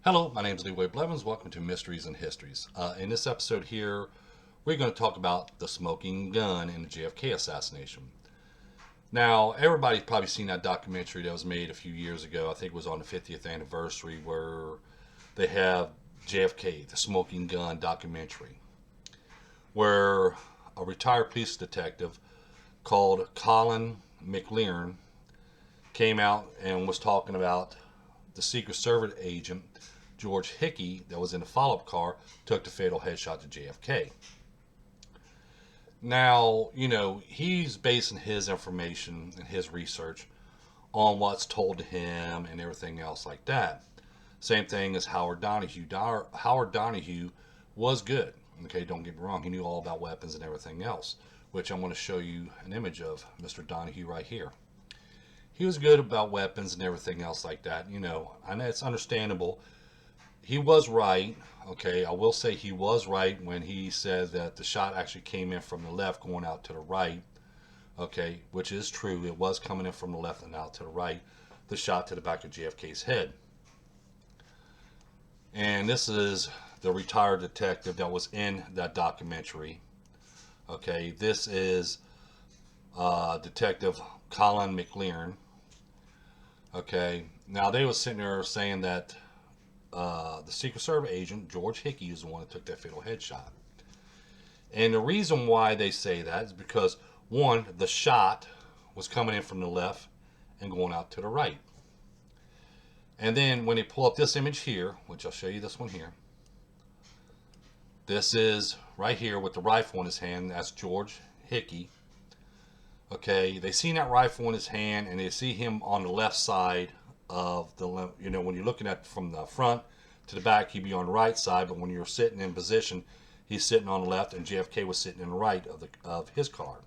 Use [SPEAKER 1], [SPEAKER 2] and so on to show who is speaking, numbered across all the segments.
[SPEAKER 1] Hello, my name is Leroy Blevins. Welcome to Mysteries and Histories. In this episode here, we're going to talk about the smoking gun in the JFK assassination. Now, everybody's probably seen that documentary that was made a few years ago. I think it was on the 50th anniversary, where they have JFK, the smoking gun documentary, where a retired police detective called Colin Mclaren came out and was talking about the Secret Service agent George Hickey that was in the follow-up car took the fatal headshot to JFK. Now, he's basing his information and his research on what's told to him and everything else like that. Same thing as Howard Donahue. Howard Donahue was good. Okay, don't get me wrong. He knew all about weapons and everything else, which I'm going to show you an image of Mr. Donahue right here. He was good about weapons and everything else like that. And it's understandable. He was right. Okay, I will say he was right when he said that the shot actually came in from the left going out to the right. Okay, which is true. It was coming in from the left and out to the right. The shot to the back of JFK's head. And this is the retired detective that was in that documentary. Okay, this is Detective Colin Mclaren. Okay, now they was sitting there saying that the Secret Service agent, George Hickey, is the one that took that fatal headshot. And the reason why they say that is because, one, the shot was coming in from the left and going out to the right. And then when they pull up this image here, which I'll show you this one here, this is right here with the rifle in his hand. That's George Hickey. Okay, they seen that rifle in his hand, and they see him on the left side of the, when you're looking at from the front to the back, he'd be on the right side, but when you're sitting in position, he's sitting on the left, and JFK was sitting in the right of his car.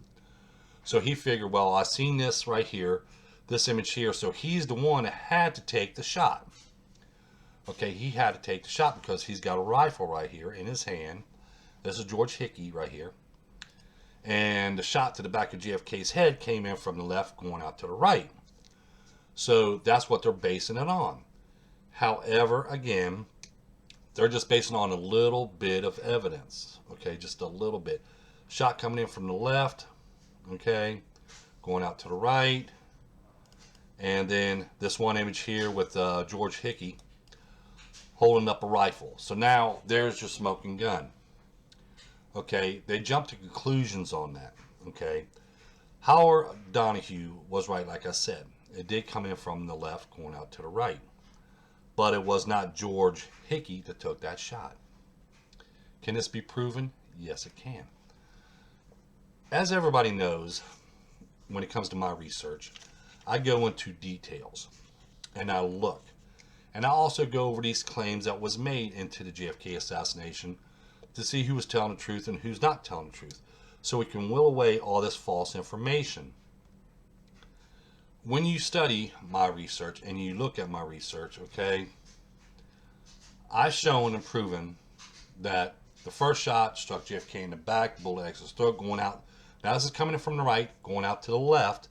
[SPEAKER 1] So he figured, well, I seen this right here, this image here, so he's the one that had to take the shot. Okay, he had to take the shot because he's got a rifle right here in his hand. This is George Hickey right here. And the shot to the back of JFK's head came in from the left going out to the right. So that's what they're basing it on. However, again, they're just basing on a little bit of evidence. Okay, just a little bit. Shot coming in from the left, okay, going out to the right. And then this one image here with George Hickey holding up a rifle. So now there's your smoking gun. Okay, they jumped to conclusions on that. Okay, Howard Donahue was right, like I said. It did come in from the left, going out to the right. But it was not George Hickey that took that shot. Can this be proven? Yes, it can. As everybody knows, when it comes to my research, I go into details and I look. And I also go over these claims that was made into the JFK assassination to see who was telling the truth and who's not telling the truth, so we can whittle away all this false information. When you study my research and you look at my research, okay, I've shown and proven that the first shot struck JFK in the back, bullet exits his throat, going out. Now this is coming in from the right, going out to the left.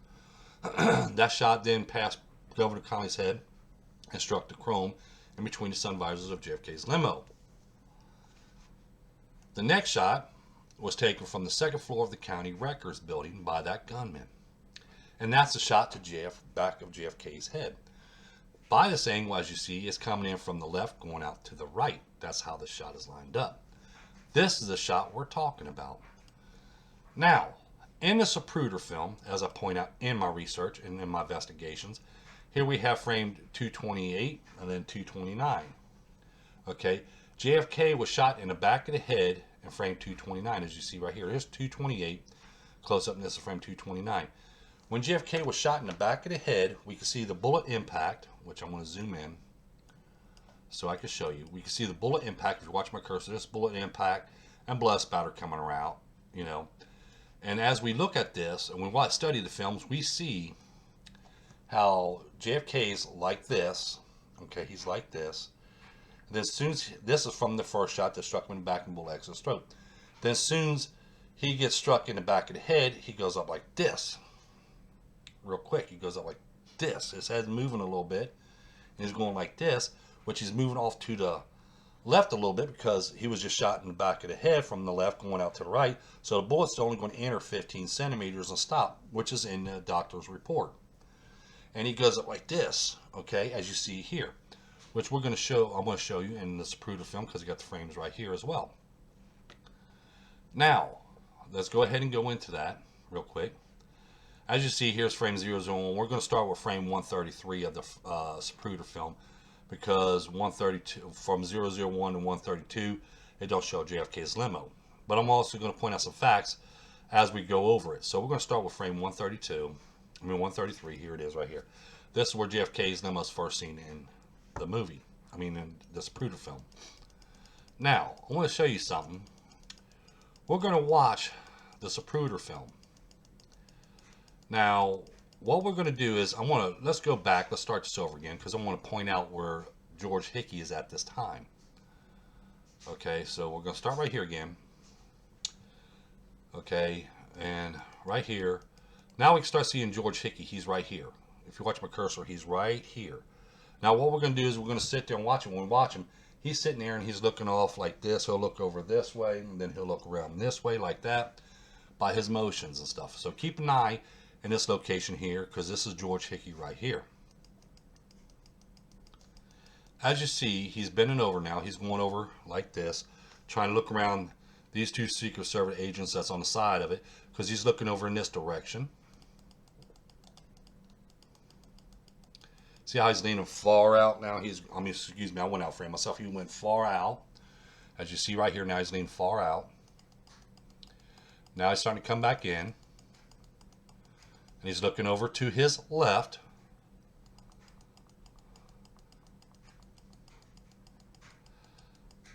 [SPEAKER 1] That shot then passed over the Conley's head and struck the chrome in between the sun visors of JFK's limo. The next shot was taken from the second floor of the county records building by that gunman. And that's the shot to back of JFK's head. By this angle, as you see, is coming in from the left, going out to the right. That's how the shot is lined up. This is the shot we're talking about. Now, in the Zapruder film, as I point out in my research and in my investigations, here we have framed 228 and then 229. Okay, JFK was shot in the back of the head in frame 229, as you see right here. Here's 228, close up, and this is frame 229. When JFK was shot in the back of the head, we can see the bullet impact, which I'm going to zoom in so I can show you. We can see the bullet impact. If you watch my cursor, this bullet impact and blood spatter coming around, And as we look at this, and when we study the films, we see how JFK's like this. Okay, he's like this. And then as soon as, this is from the first shot that struck him in the back and bullet exits his throat. Then as soon as he gets struck in the back of the head, he goes up like this. Real quick, he goes up like this. His head's moving a little bit, and he's going like this. which he's moving off to the left a little bit because he was just shot in the back of the head from the left going out to the right. So the bullet's only going to enter 15 centimeters and stop, which is in the doctor's report. And he goes up like this, okay, as you see here, which I'm going to show you in the Zapruder film because you got the frames right here as well. Now, let's go ahead and go into that real quick. As you see, here's frame 001. We're going to start with frame 133 of the Zapruder film because 132 from 001 to 132, it don't show JFK's limo. But I'm also going to point out some facts as we go over it. So we're going to start with frame 133. Here it is right here. This is where JFK's limo is first seen in the movie. In the Zapruder film. Now, I want to show you something. We're going to watch the Zapruder film. Now, what we're going to do is let's go back. Let's start this over again because I want to point out where George Hickey is at this time. Okay, so we're going to start right here again. Okay, and right here. Now we can start seeing George Hickey. He's right here. If you watch my cursor, he's right here. Now what we're going to do is we're going to sit there and watch him. When we watch him, he's sitting there and he's looking off like this. He'll look over this way, and then he'll look around this way like that by his motions and stuff. So keep an eye in this location here because this is George Hickey right here. As you see, he's bending over now. He's going over like this, trying to look around these two Secret Service agents that's on the side of it because he's looking over in this direction. See how he's leaning far out now? Excuse me, I went out frame myself. He went far out. As you see right here now, he's leaning far out. Now he's starting to come back in. And he's looking over to his left.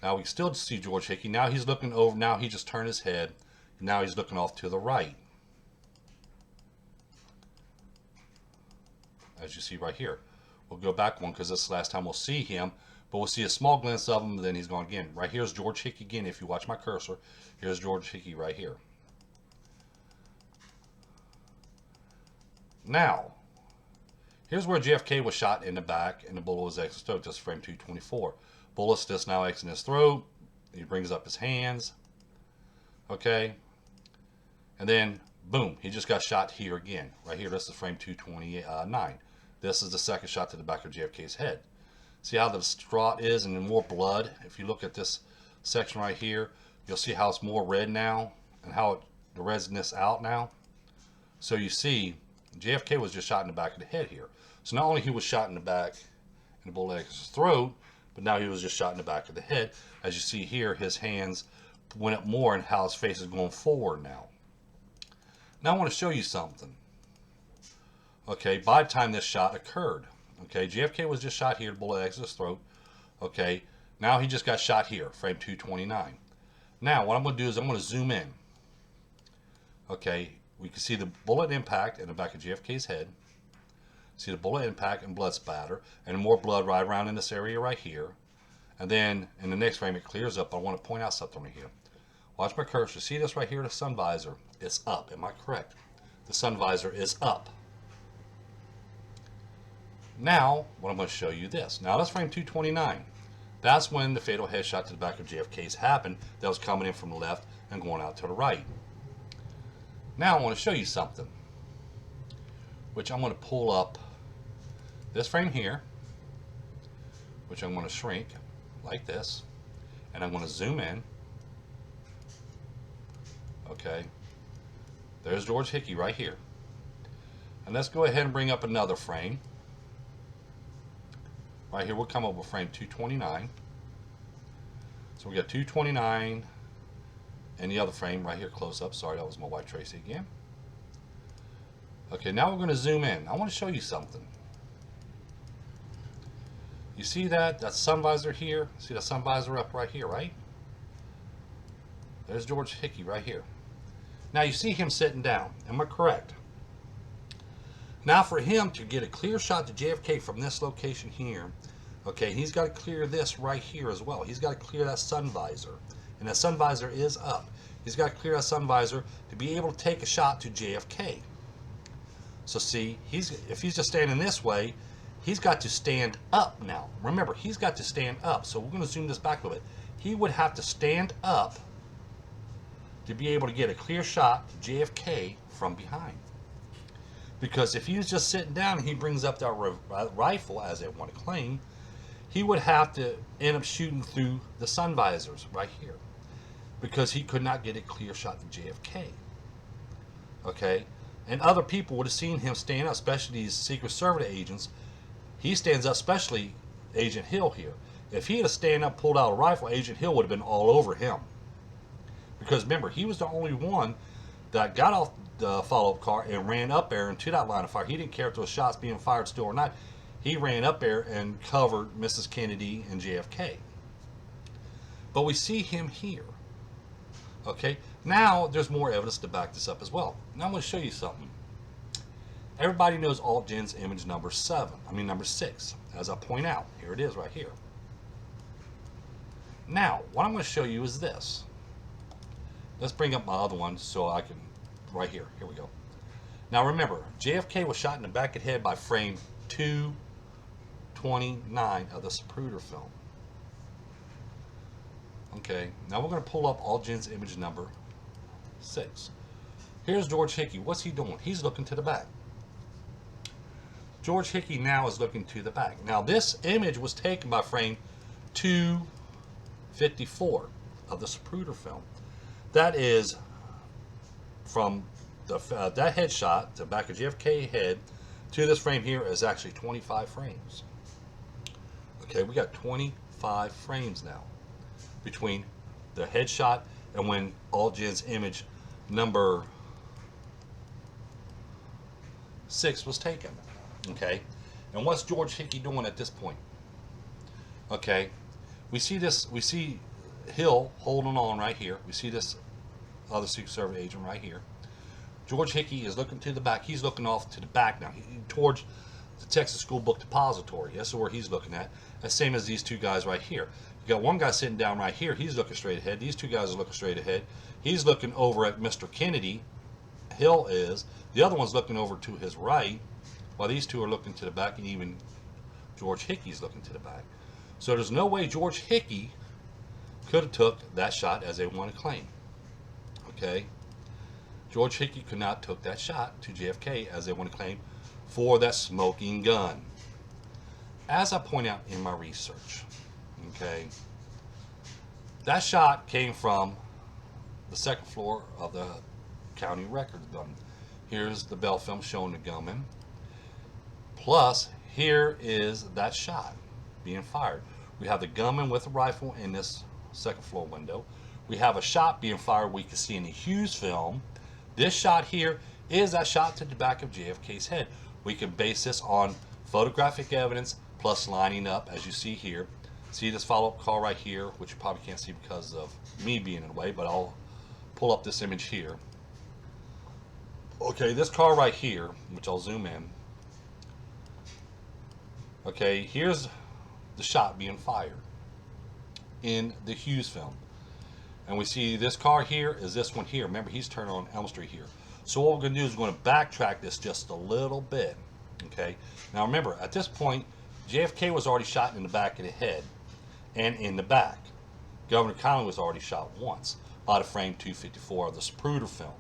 [SPEAKER 1] Now we can still see George Hickey. Now he's looking over. Now he just turned his head. Now he's looking off to the right. As you see right here. We'll go back one because this is the last time we'll see him. But we'll see a small glimpse of him, then he's gone again. Right here's George Hickey again. If you watch my cursor, here's George Hickey right here. Now, here's where JFK was shot in the back and the bullet was exiting his throat. Just frame 224. Bullet's just now exiting his throat. He brings up his hands. Okay. And then, boom, he just got shot here again. Right here, this is frame 229. This is the second shot to the back of JFK's head. See how the distraught is and then more blood? If you look at this section right here, you'll see how it's more red now and how the redness out now. So you see, JFK was just shot in the back of the head here. So not only he was shot in the back and the bullet exits his throat, but now he was just shot in the back of the head. As you see here, his hands went up more and how his face is going forward now. Now I want to show you something. Okay, by the time this shot occurred, okay, JFK was just shot here, the bullet exits his throat. Okay, now he just got shot here, frame 229. Now, what I'm going to do is I'm going to zoom in. Okay, we can see the bullet impact in the back of JFK's head. See the bullet impact and blood spatter, and more blood right around in this area right here. And then in the next frame, it clears up. I want to point out something right here. Watch my cursor. See this right here, the sun visor? It's up. Am I correct? The sun visor is up. Now, what I'm going to show you this. Now, that's frame 229. That's when the fatal headshot to the back of JFK's happened. That was coming in from the left and going out to the right. Now, I want to show you something, which I'm going to pull up this frame here, which I'm going to shrink like this, and I'm going to zoom in. Okay. There's George Hickey right here. And let's go ahead and bring up another frame. Right here, we'll come up with frame 229. So we got 229 and the other frame right here close up. Sorry, that was my white Tracy again. Okay, now we're going to zoom in. I want to show you something. You see that? That sun visor here? See that sun visor up right here, right? There's George Hickey right here. Now you see him sitting down. Am I correct? Now for him to get a clear shot to JFK from this location here, okay, he's got to clear this right here as well. He's got to clear that sun visor. And that sun visor is up. He's got to clear that sun visor to be able to take a shot to JFK. So see, if he's just standing this way, He's got to stand up now. Remember, he's got to stand up. So we're going to zoom this back a little bit. He would have to stand up to be able to get a clear shot to JFK from behind. Because if he was just sitting down and he brings up that rifle, as they want to claim, he would have to end up shooting through the sun visors right here. Because he could not get a clear shot to JFK. Okay? And other people would have seen him stand up, especially these Secret Service agents. He stands up, especially Agent Hill here. If he had stand up, pulled out a rifle, Agent Hill would have been all over him. Because remember, he was the only one that got off the follow-up car and ran up there into that line of fire. He didn't care if there was shots being fired still or not. He ran up there and covered Mrs. Kennedy and JFK. But we see him here. Okay, now there's more evidence to back this up as well. Now I'm going to show you something. Everybody knows Alt-Gen's image number 6. As I point out, here it is right here. Now, what I'm going to show you is this. Let's bring up my other one so I can, right here. Here we go. Now remember, JFK was shot in the back of the head by frame 229 of the Zapruder film. Okay, now we're going to pull up Alt-Gen's image number 6. Here's George Hickey. What's he doing? He's looking to the back. George Hickey now is looking to the back. Now this image was taken by frame 254 of the Zapruder film. That is from the that headshot, the back of JFK head, to this frame here is actually 25 frames. Okay, we got 25 frames now between the headshot and when Alt-Gen's image number 6 was taken. Okay, and what's George Hickey doing at this point? Okay, we see this. We see Hill holding on right here. We see this other Secret Service agent right here. George Hickey is looking to the back. He's looking off to the back now, towards the Texas School Book Depository. That's where he's looking at. The same as these two guys right here. You got one guy sitting down right here. He's looking straight ahead. These two guys are looking straight ahead. He's looking over at Mr. Kennedy. Hill is. The other one's looking over to his right, while these two are looking to the back, and even George Hickey's looking to the back. So there's no way George Hickey could have took that shot as they want to claim. Okay? George Hickey could not took that shot to JFK as they want to claim for that smoking gun. As I point out in my research, okay, that shot came from the second floor of the county records building. Here's the Bell film showing the gunman. Plus, here is that shot being fired. We have the gunman with a rifle in this second floor window. We have a shot being fired we can see in the Hughes film. This shot here is that shot to the back of JFK's head. We can base this on photographic evidence plus lining up, as you see here. See this follow-up call right here, which you probably can't see because of me being in the way, but I'll pull up this image here. Okay, this car right here, which I'll zoom in. Okay, here's the shot being fired in the Hughes film. And we see this car here is this one here. Remember, he's turning on Elm Street here. So what we're going to do is we're going to backtrack this just a little bit. Okay, now remember, at this point, JFK was already shot in the back of the head and in the back. Governor Colin was already shot once by the frame 254 of the Zapruder film.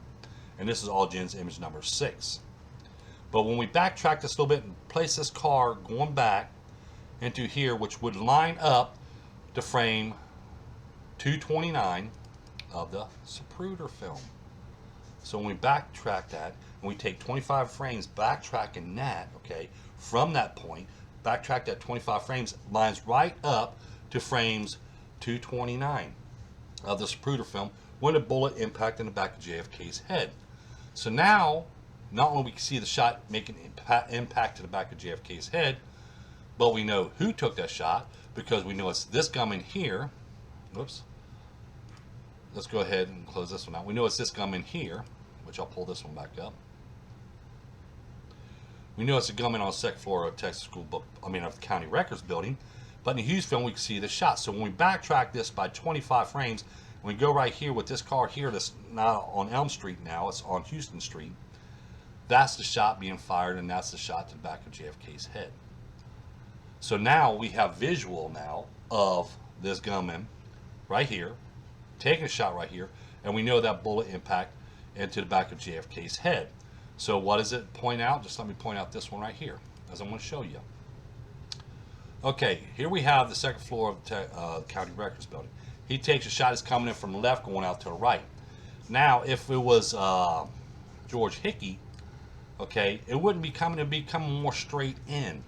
[SPEAKER 1] And this is Alt-Gen's image number 6. But when we backtrack this a little bit and place this car going back into here, which would line up to frame 229 of the Zapruder film. So when we backtrack that, and we take 25 frames, backtracking that, okay, from that point, backtrack that 25 frames, lines right up to frames 229 of the Zapruder film when a bullet impacted the back of JFK's head. So now, not only we can see the shot making impact to the back of JFK's head, but we know who took that shot because we know it's this gunman here. Whoops. Let's go ahead and close this one out. We know it's this gunman here, which I'll pull this one back up. We know it's a gunman on the second floor of Texas School Book, of the County Records building. But in the Hughes film, we can see the shot. So when we backtrack this by 25 frames, we go right here with this car here that's not on Elm Street now, it's on Houston Street. That's the shot being fired, and that's the shot to the back of JFK's head. So now we have visual now of this gunman right here, taking a shot right here, and we know that bullet impact into the back of JFK's head. So what does it point out? Just let me point out this one right here, as I'm going to show you. Okay, here we have the second floor of the county records building. He takes a shot. It's coming in from the left, going out to the right. Now, if it was George Hickey, okay, it wouldn't be coming. It'd be coming more straight in.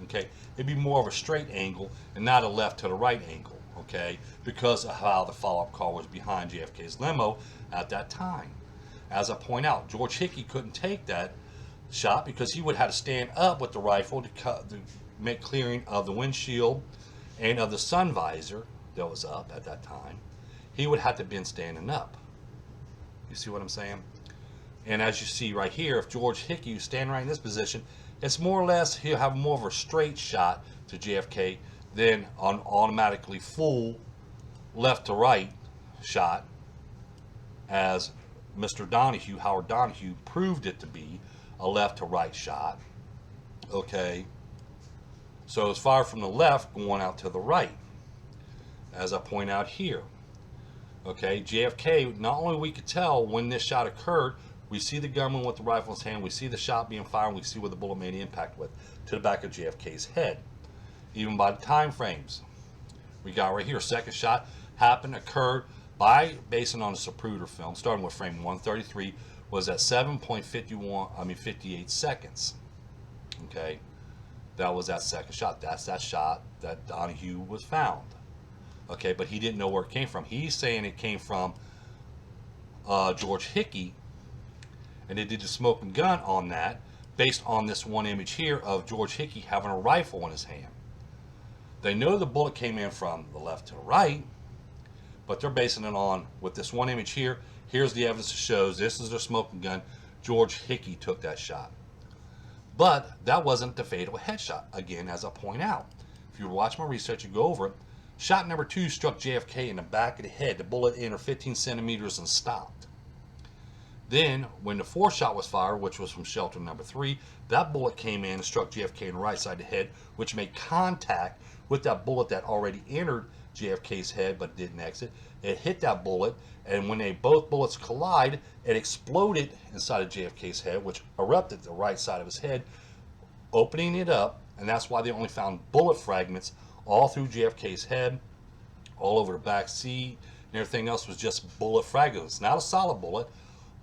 [SPEAKER 1] Okay, it'd be more of a straight angle and not a left to the right angle. Okay, because of how the follow-up car was behind JFK's limo at that time. As I point out, George Hickey couldn't take that shot because he would have to stand up with the rifle to make clearing of the windshield and of the sun visor that was up at that time. He would have to been standing up. You see what I'm saying? And as you see right here, if George Hickey was standing right in this position, it's more or less he'll have more of a straight shot to JFK than an automatically full left to right shot, as Mr. Donahue, Howard Donahue, proved it to be a left to right shot. Okay, so it's fired from the left going out to the right, as I point out here. Okay, JFK, not only we could tell when this shot occurred, we see the gunman with the rifle in his hand, we see the shot being fired, and we see where the bullet made impact with, to the back of JFK's head. Even by the time frames we got right here, second shot occurred by, basing on the Zapruder film, starting with frame 133, was at 58 seconds. Okay, that was that second shot. That's that shot that Donahue was found. Okay, but he didn't know where it came from. He's saying it came from George Hickey, and they did the smoking gun on that based on this one image here of George Hickey having a rifle in his hand. They know the bullet came in from the left to the right, but they're basing it on, with this one image here, here's the evidence that shows this is their smoking gun. George Hickey took that shot. But that wasn't the fatal headshot. Again, as I point out, if you watch my research, you go over it. Shot number 2 struck JFK in the back of the head. The bullet entered 15 centimeters and stopped. Then, when the fourth shot was fired, which was from shelter number 3, that bullet came in and struck JFK in the right side of the head, which made contact with that bullet that already entered JFK's head but didn't exit. It hit that bullet, and when both bullets collide, it exploded inside of JFK's head, which erupted the right side of his head, opening it up, and that's why they only found bullet fragments all through JFK's head, all over the back seat, and everything else was just bullet fragments. Not a solid bullet,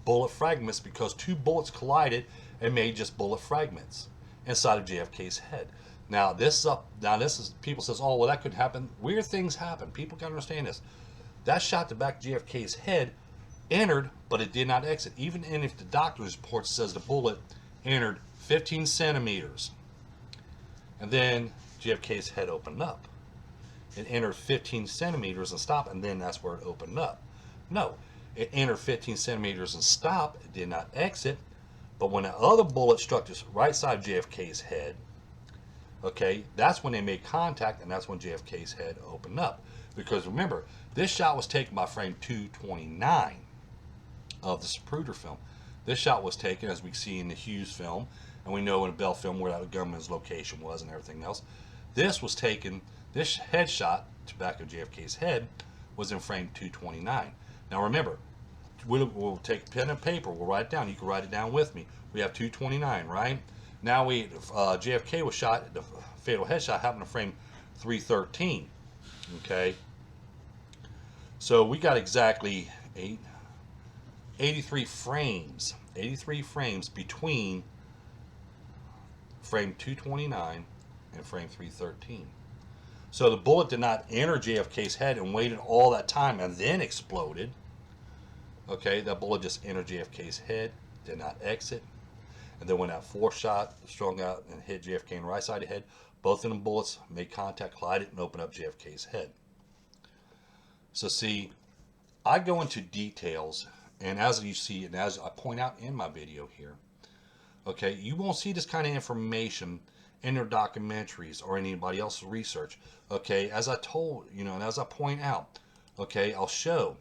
[SPEAKER 1] bullet fragments, because 2 bullets collided and made just bullet fragments inside of JFK's head. Now this is people says, oh well, that could happen. Weird things happen. People can understand this. That shot to back JFK's head entered, but it did not exit. Even if the doctor's report says the bullet entered 15 centimeters, and then JFK's head opened up. It entered 15 centimeters and stopped, and then that's where it opened up. No, it entered 15 centimeters and stopped. It did not exit. But when the other bullet struck the right side of JFK's head, okay, that's when they made contact, and that's when JFK's head opened up. Because remember, this shot was taken by frame 229 of the Zapruder film. This shot was taken, as we see in the Hughes film, and we know in the Bell film where that gunman's location was and everything else. This was taken, this headshot to back of JFK's head was in frame 229. Now remember, we'll take pen and paper, we'll write it down. You can write it down with me. We have 229, right? Now JFK was shot, the fatal headshot happened in frame 313. Okay, so we got exactly 83 frames between frame 229 and frame 313. So the bullet did not enter JFK's head and waited all that time and then exploded. Okay, that bullet just entered JFK's head, did not exit. And then when that fourth shot strung out and hit JFK in the right side of the head, both of them bullets made contact, collided, and opened up JFK's head. So see, I go into details, and as you see, and as I point out in my video here, okay, you won't see this kind of information in their documentaries or anybody else's research. Okay, as I told, and as I point out, okay, I'll show,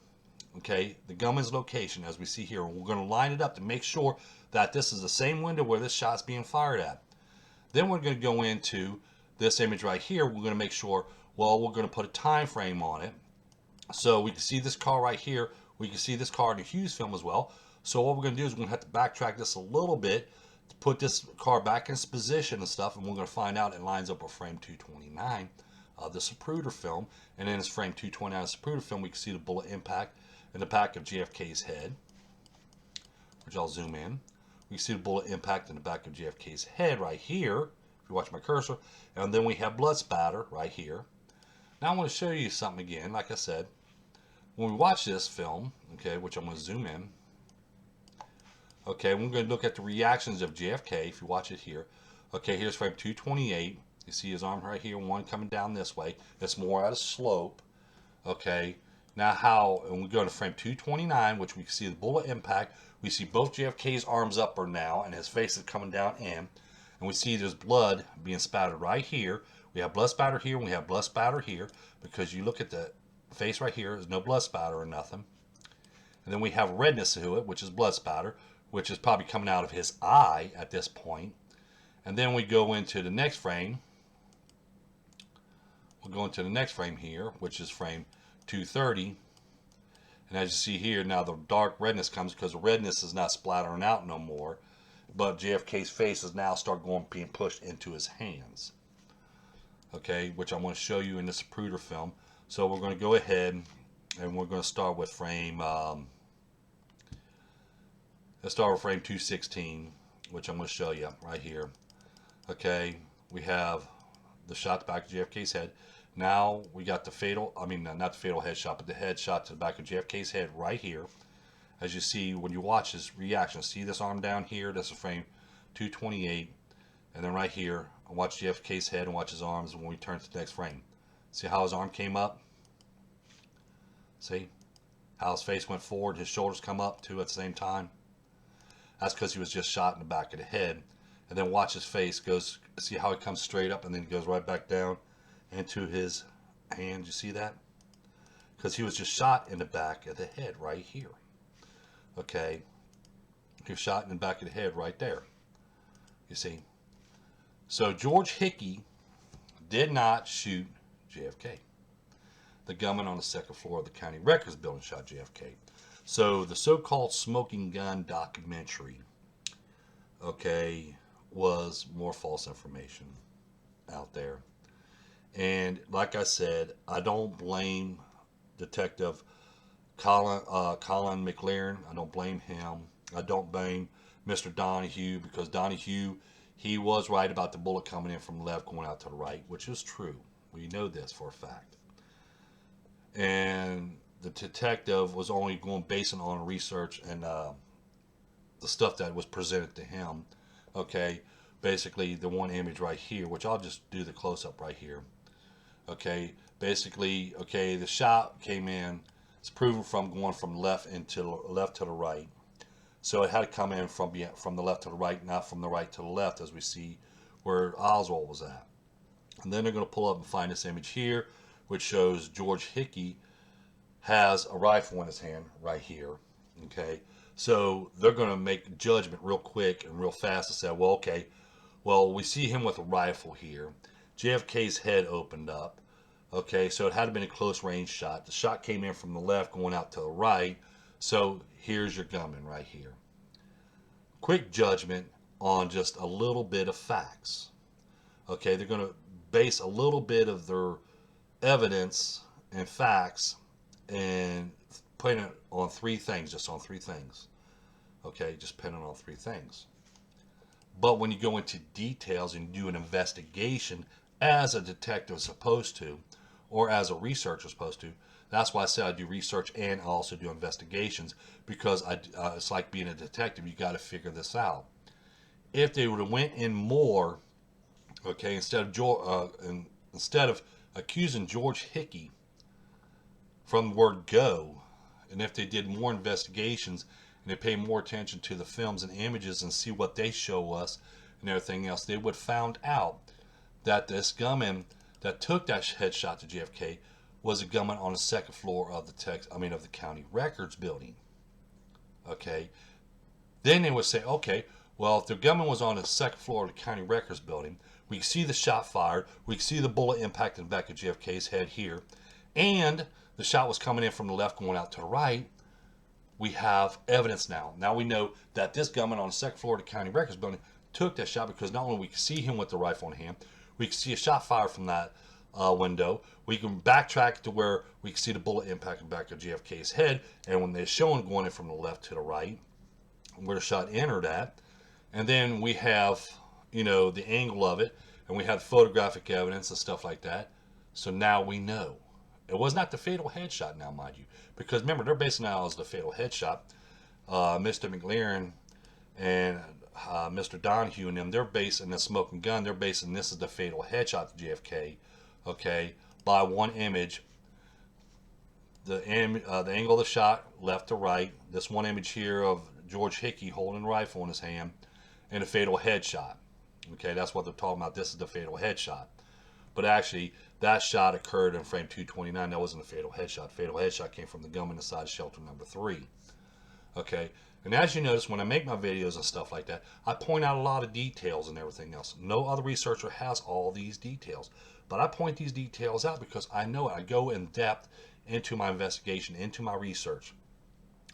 [SPEAKER 1] okay, the gunman's location as we see here. We're going to line it up to make sure that this is the same window where this shot's being fired at. Then we're going to go into this image right here, we're going to make sure, well, we're going to put a time frame on it. So we can see this car right here. We can see this car in the Hughes film as well. So what we're going to do is we're going to have to backtrack this a little bit to put this car back in its position and stuff. And we're going to find out it lines up with frame 229 of the Zapruder film. And in this frame 229 of the Zapruder film, we can see the bullet impact in the back of JFK's head, which I'll zoom in. We can see the bullet impact in the back of JFK's head right here, if you watch my cursor. And then we have blood spatter right here. Now I want to show you something again. Like I said, when we watch this film, okay, which I'm going to zoom in, okay, we're going to look at the reactions of JFK, if you watch it here. Okay, here's frame 228. You see his arm right here, one coming down this way. It's more at a slope. Okay, now how, and we go to frame 229, which we can see the bullet impact. We see both JFK's arms up are now, and his face is coming down in. And we see there's blood being spattered right here. We have blood spatter here, and we have blood spatter here, because you look at the face right here, there's no blood spatter or nothing. And then we have redness to it, which is blood spatter, which is probably coming out of his eye at this point. And then we go into the next frame. We'll go into the next frame here, which is frame 230. And as you see here, now the dark redness comes because the redness is not splattering out no more. But JFK's face is now being pushed into his hands. Okay, which I'm going to show you in this Zapruder film. So we're going to go ahead and we're going to start with frame, let's start with frame 216, which I'm going to show you right here. Okay, we have the shot to the back of JFK's head. Now we got the fatal, I mean, not the fatal headshot, but the headshot to the back of JFK's head right here. As you see, when you watch his reaction, see this arm down here, that's a frame 228. And then right here, I watch JFK's head and watch his arms when we turn to the next frame. See how his arm came up? See? How his face went forward, his shoulders come up too at the same time. That's because he was just shot in the back of the head. And then watch his face goes, see how it comes straight up and then goes right back down into his hand. You see that? Because he was just shot in the back of the head right here. Okay. He was shot in the back of the head right there. You see? So George Hickey did not shoot JFK. The gunman on the second floor of the county records building shot JFK. So the so-called smoking gun documentary, okay, was more false information out there. And like I said, I don't blame Detective Colin Mclaren. I don't blame him. I don't blame Mr. Donahue, because Donahue, he was right about the bullet coming in from the left going out to the right, which is true. We know this for a fact. And the detective was only going based on research and the stuff that was presented to him. Okay, basically the one image right here, which I'll just do the close-up right here. Okay, basically, okay, the shot came in. It's proven from going from left to the right. So it had to come in from the left to the right, not from the right to the left, as we see where Oswald was at. And then they're going to pull up and find this image here, which shows George Hickey has a rifle in his hand right here. Okay, so they're going to make judgment real quick and real fast and say, well, okay, well, we see him with a rifle here. JFK's head opened up. Okay, so it had to have been a close range shot. The shot came in from the left going out to the right. So here's your gunman right here. Quick judgment on just a little bit of facts. Okay, they're going to base a little bit of their evidence and facts and putting it on three things, just on three things. Okay, just pinning on three things. But when you go into details and do an investigation as a detective is supposed to, or as a researcher is supposed to, that's why I say I do research and I also do investigations, because it's like being a detective. You got to figure this out. If they would have went in more, okay, instead of accusing George Hickey from the word go, and if they did more investigations and they pay more attention to the films and images and see what they show us and everything else, they would have found out that this gunman that took that headshot to JFK was a gunman on the second floor of the county records building. Okay, then they would say, okay, well, if the gunman was on the second floor of the county records building, We can see the shot fired. We can see the bullet impacting the back of JFK's head here. And the shot was coming in from the left going out to the right. We have evidence now. Now we know that this gunman on the second floor of the county records building took that shot, because not only we can see him with the rifle in hand, we can see a shot fired from that window. We can backtrack to where we can see the bullet impact the back of JFK's head, and when they're showing going in from the left to the right, where the shot entered at. And then we have, you know, the angle of it, and we have photographic evidence and stuff like that. So now we know. It was not the fatal headshot now, mind you, because remember, they're basing it as the fatal headshot. Mr. Mclaren and Mr. Donahue and them, they're basing the smoking gun, they're basing this as the fatal headshot to JFK, okay, by one image. The angle of the shot, left to right. This one image here of George Hickey holding a rifle in his hand, and a fatal headshot. Okay, that's what they're talking about. This is the fatal headshot. But actually, that shot occurred in frame 229. That wasn't a fatal headshot. Fatal headshot came from the gunman inside shelter number 3. Okay, and as you notice, when I make my videos and stuff like that, I point out a lot of details and everything else. No other researcher has all these details. But I point these details out because I know it. I go in depth into my investigation, into my research.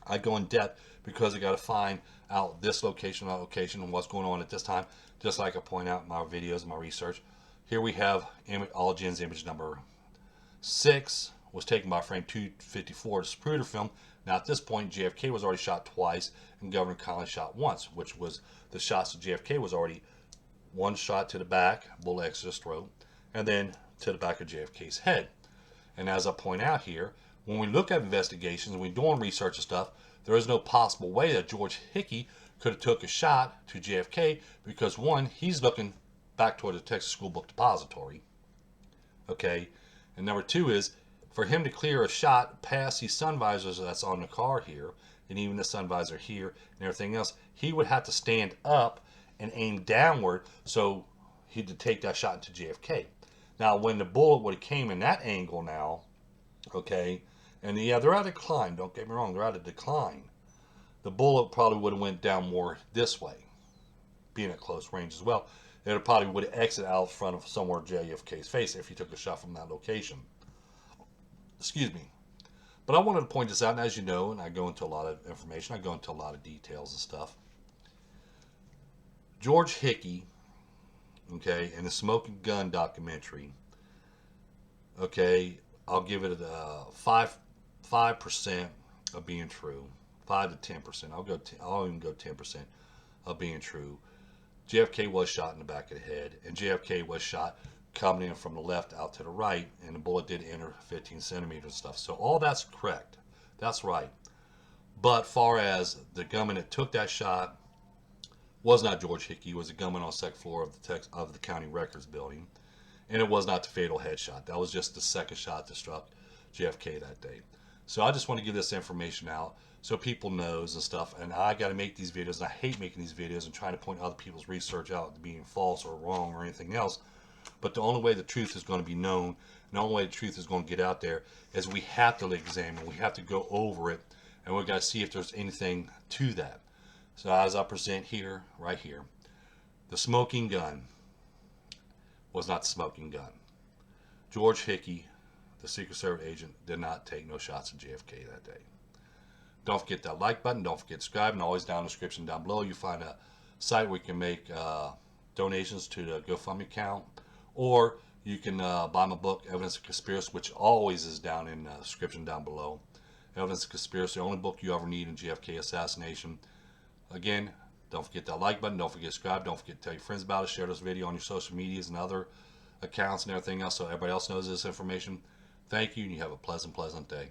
[SPEAKER 1] I go in depth because I got to find out this location, that location, and what's going on at this time. Just like I point out in my videos and my research. Here we have All-Gens image number 6 was taken by frame 254 to Zapruder film. Now at this point, JFK was already shot twice, and Governor Colin shot once, which was the shots of JFK was already one shot to the back, bullet exit his throat, and then to the back of JFK's head. And as I point out here, when we look at investigations and we're doing research and stuff, there is no possible way that George Hickey could have took a shot to JFK, because one, he's looking back toward the Texas School Book Depository. Okay, and number two is for him to clear a shot past these sun visors that's on the car here, and even the sun visor here and everything else, he would have to stand up and aim downward so he'd take that shot into JFK. Now, when the bullet would have came in that angle now, okay, and yeah, they're at a decline. Don't get me wrong, they're at a decline. The bullet probably would have went down more this way, being at close range as well. It probably would have exited out front of somewhere JFK's face if he took a shot from that location. Excuse me. But I wanted to point this out, and as you know, and I go into a lot of information, I go into a lot of details and stuff. George Hickey, okay, in the Smoking Gun documentary, okay, I'll give it a 5% of being true, 5 to 10%. I'll even go 10% of being true. JFK was shot in the back of the head, and JFK was shot coming in from the left out to the right, and the bullet did enter 15 centimeters and stuff. So all that's correct. That's right. But far as the gunman that took that shot was not George Hickey. It was a gunman on the second floor of the county records building, and it was not the fatal headshot. That was just the second shot that struck JFK that day. So I just want to give this information out so people knows and stuff. And I got to make these videos, and I hate making these videos and trying to point other people's research out to being false or wrong or anything else. But the only way the truth is going to be known, and the only way the truth is going to get out there, is we have to examine, we have to go over it, and we've got to see if there's anything to that. So as I present here, right here, the smoking gun was not the smoking gun. George Hickey, the Secret Service agent, did not take no shots at JFK that day. Don't forget that like button. Don't forget to subscribe. And always down in the description down below, you find a site where you can make donations to the GoFundMe account. Or you can buy my book, Evidence of Conspiracy, which always is down in the description down below. Evidence of Conspiracy, the only book you ever need in JFK assassination. Again, don't forget that like button. Don't forget to subscribe. Don't forget to tell your friends about it. Share this video on your social medias and other accounts and everything else so everybody else knows this information. Thank you, and you have a pleasant day.